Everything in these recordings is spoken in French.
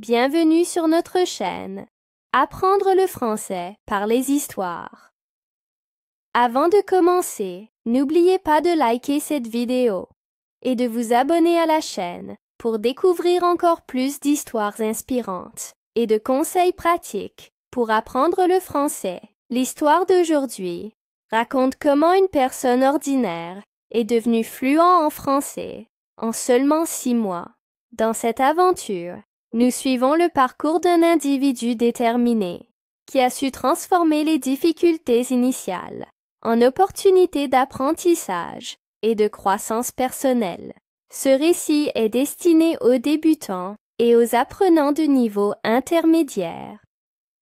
Bienvenue sur notre chaîne. Apprendre le français par les histoires. Avant de commencer, n'oubliez pas de liker cette vidéo et de vous abonner à la chaîne pour découvrir encore plus d'histoires inspirantes et de conseils pratiques pour apprendre le français. L'histoire d'aujourd'hui raconte comment une personne ordinaire est devenue fluent en français en seulement 6 mois. Dans cette aventure, nous suivons le parcours d'un individu déterminé qui a su transformer les difficultés initiales en opportunités d'apprentissage et de croissance personnelle. Ce récit est destiné aux débutants et aux apprenants de niveau intermédiaire,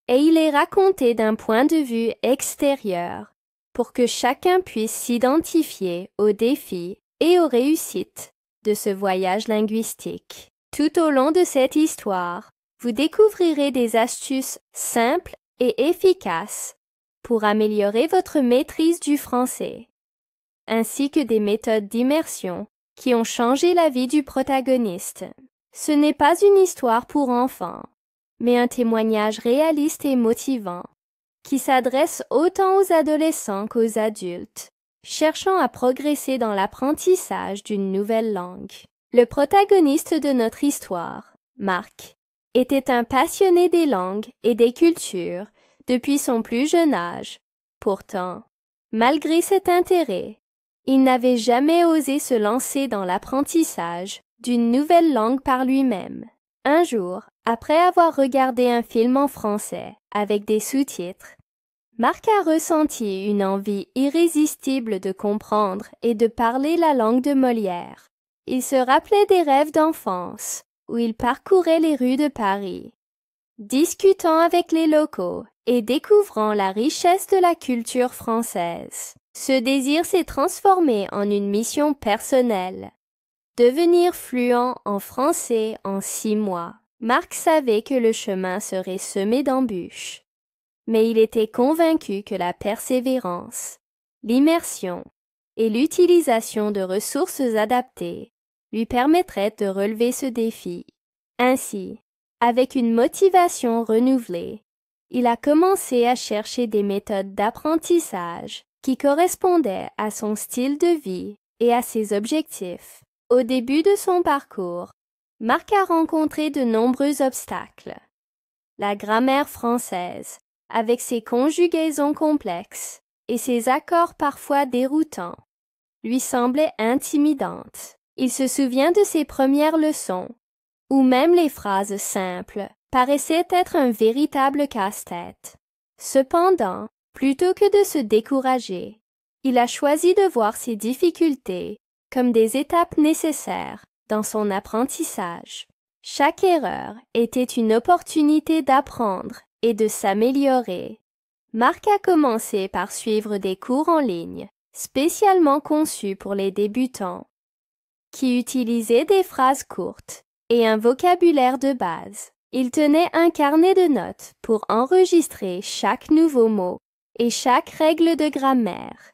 et il est raconté d'un point de vue extérieur pour que chacun puisse s'identifier aux défis et aux réussites de ce voyage linguistique. Tout au long de cette histoire, vous découvrirez des astuces simples et efficaces pour améliorer votre maîtrise du français, ainsi que des méthodes d'immersion qui ont changé la vie du protagoniste. Ce n'est pas une histoire pour enfants, mais un témoignage réaliste et motivant qui s'adresse autant aux adolescents qu'aux adultes, cherchant à progresser dans l'apprentissage d'une nouvelle langue. Le protagoniste de notre histoire, Marc, était un passionné des langues et des cultures depuis son plus jeune âge. Pourtant, malgré cet intérêt, il n'avait jamais osé se lancer dans l'apprentissage d'une nouvelle langue par lui-même. Un jour, après avoir regardé un film en français avec des sous-titres, Marc a ressenti une envie irrésistible de comprendre et de parler la langue de Molière. Il se rappelait des rêves d'enfance où il parcourait les rues de Paris, discutant avec les locaux et découvrant la richesse de la culture française. Ce désir s'est transformé en une mission personnelle. Devenir fluent en français en 6 mois. Marc savait que le chemin serait semé d'embûches, mais il était convaincu que la persévérance, l'immersion et l'utilisation de ressources adaptées lui permettraient de relever ce défi. Ainsi, avec une motivation renouvelée, il a commencé à chercher des méthodes d'apprentissage qui correspondaient à son style de vie et à ses objectifs. Au début de son parcours, Marc a rencontré de nombreux obstacles. La grammaire française, avec ses conjugaisons complexes et ses accords parfois déroutants, lui semblait intimidante. Il se souvient de ses premières leçons, où même les phrases simples paraissaient être un véritable casse-tête. Cependant, plutôt que de se décourager, il a choisi de voir ces difficultés comme des étapes nécessaires dans son apprentissage. Chaque erreur était une opportunité d'apprendre et de s'améliorer. Marc a commencé par suivre des cours en ligne, spécialement conçus pour les débutants, qui utilisaient des phrases courtes et un vocabulaire de base. Il tenait un carnet de notes pour enregistrer chaque nouveau mot et chaque règle de grammaire,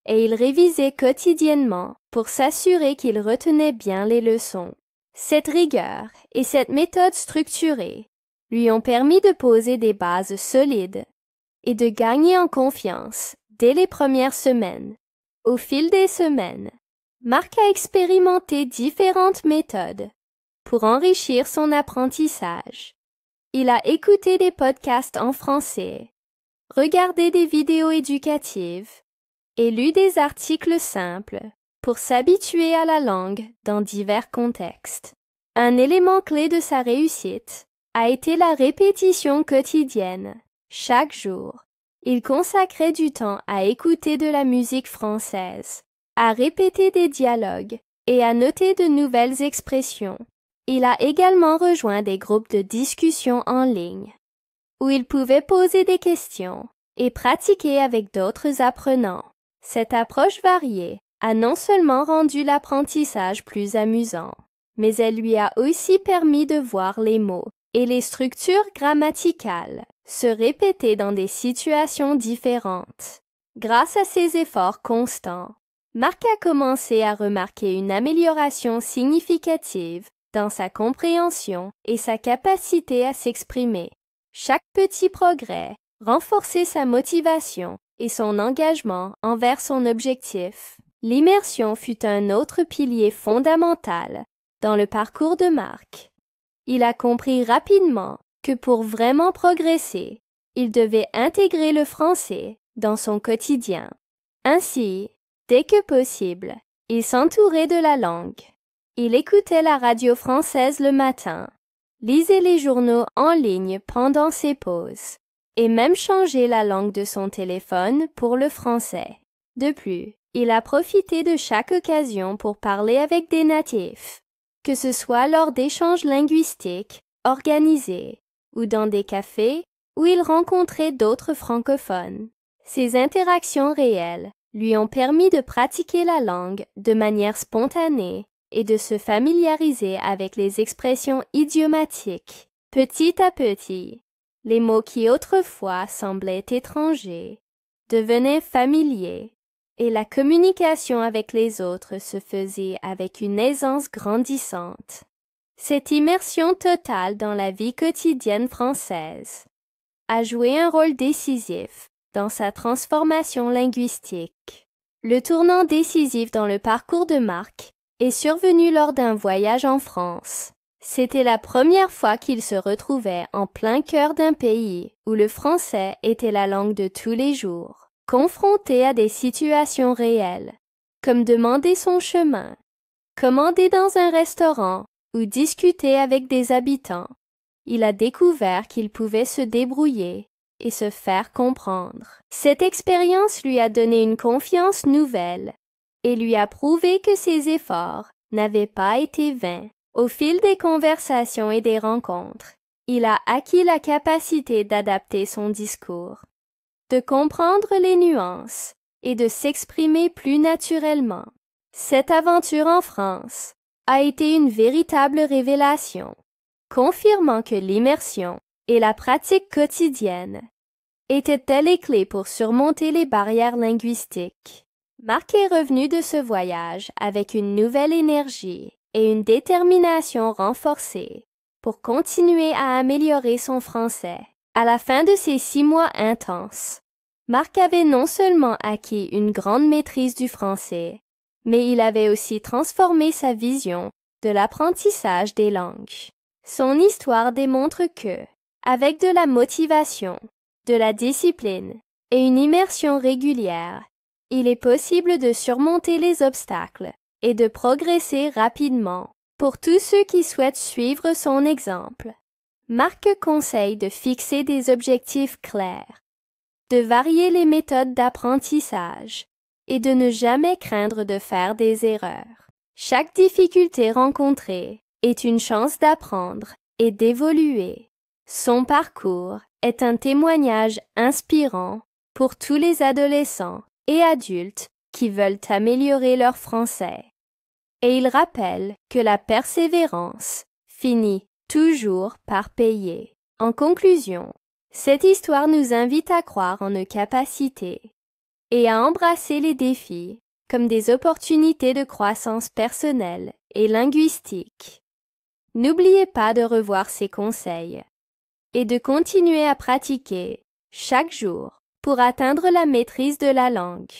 et il révisait quotidiennement pour s'assurer qu'il retenait bien les leçons. Cette rigueur et cette méthode structurée lui ont permis de poser des bases solides et de gagner en confiance dès les premières semaines. Au fil des semaines, Marc a expérimenté différentes méthodes pour enrichir son apprentissage. Il a écouté des podcasts en français, regardé des vidéos éducatives et lu des articles simples pour s'habituer à la langue dans divers contextes. Un élément clé de sa réussite a été la répétition quotidienne. Chaque jour, il consacrait du temps à écouter de la musique française, à répéter des dialogues et à noter de nouvelles expressions. Il a également rejoint des groupes de discussion en ligne, où il pouvait poser des questions et pratiquer avec d'autres apprenants. Cette approche variée a non seulement rendu l'apprentissage plus amusant, mais elle lui a aussi permis de voir les mots et les structures grammaticales se répéter dans des situations différentes. Grâce à ces efforts constants, Marc a commencé à remarquer une amélioration significative dans sa compréhension et sa capacité à s'exprimer. Chaque petit progrès renforçait sa motivation et son engagement envers son objectif. L'immersion fut un autre pilier fondamental dans le parcours de Marc. Il a compris rapidement que pour vraiment progresser, il devait intégrer le français dans son quotidien. Ainsi, dès que possible, il s'entourait de la langue. Il écoutait la radio française le matin, lisait les journaux en ligne pendant ses pauses, et même changeait la langue de son téléphone pour le français. De plus, il a profité de chaque occasion pour parler avec des natifs, que ce soit lors d'échanges linguistiques organisés ou dans des cafés où il rencontrait d'autres francophones. Ces interactions réelles lui ont permis de pratiquer la langue de manière spontanée et de se familiariser avec les expressions idiomatiques. Petit à petit, les mots qui autrefois semblaient étrangers devenaient familiers et la communication avec les autres se faisait avec une aisance grandissante. Cette immersion totale dans la vie quotidienne française a joué un rôle décisif dans sa transformation linguistique. Le tournant décisif dans le parcours de Marc est survenu lors d'un voyage en France. C'était la première fois qu'il se retrouvait en plein cœur d'un pays où le français était la langue de tous les jours. Confronté à des situations réelles, comme demander son chemin, commander dans un restaurant ou discuter avec des habitants, il a découvert qu'il pouvait se débrouiller et se faire comprendre. Cette expérience lui a donné une confiance nouvelle et lui a prouvé que ses efforts n'avaient pas été vains. Au fil des conversations et des rencontres, il a acquis la capacité d'adapter son discours, de comprendre les nuances et de s'exprimer plus naturellement. Cette aventure en France a été une véritable révélation, confirmant que l'immersion et la pratique quotidienne étaient-elles les clés pour surmonter les barrières linguistiques. Marc est revenu de ce voyage avec une nouvelle énergie et une détermination renforcée pour continuer à améliorer son français. À la fin de ces 6 mois intenses, Marc avait non seulement acquis une grande maîtrise du français, mais il avait aussi transformé sa vision de l'apprentissage des langues. Son histoire démontre que, avec de la motivation, de la discipline et une immersion régulière, il est possible de surmonter les obstacles et de progresser rapidement. Pour tous ceux qui souhaitent suivre son exemple, Marc conseille de fixer des objectifs clairs, de varier les méthodes d'apprentissage et de ne jamais craindre de faire des erreurs. Chaque difficulté rencontrée est une chance d'apprendre et d'évoluer. Son parcours est un témoignage inspirant pour tous les adolescents et adultes qui veulent améliorer leur français. Et il rappelle que la persévérance finit toujours par payer. En conclusion, cette histoire nous invite à croire en nos capacités et à embrasser les défis comme des opportunités de croissance personnelle et linguistique. N'oubliez pas de revoir ces conseils et de continuer à pratiquer chaque jour pour atteindre la maîtrise de la langue.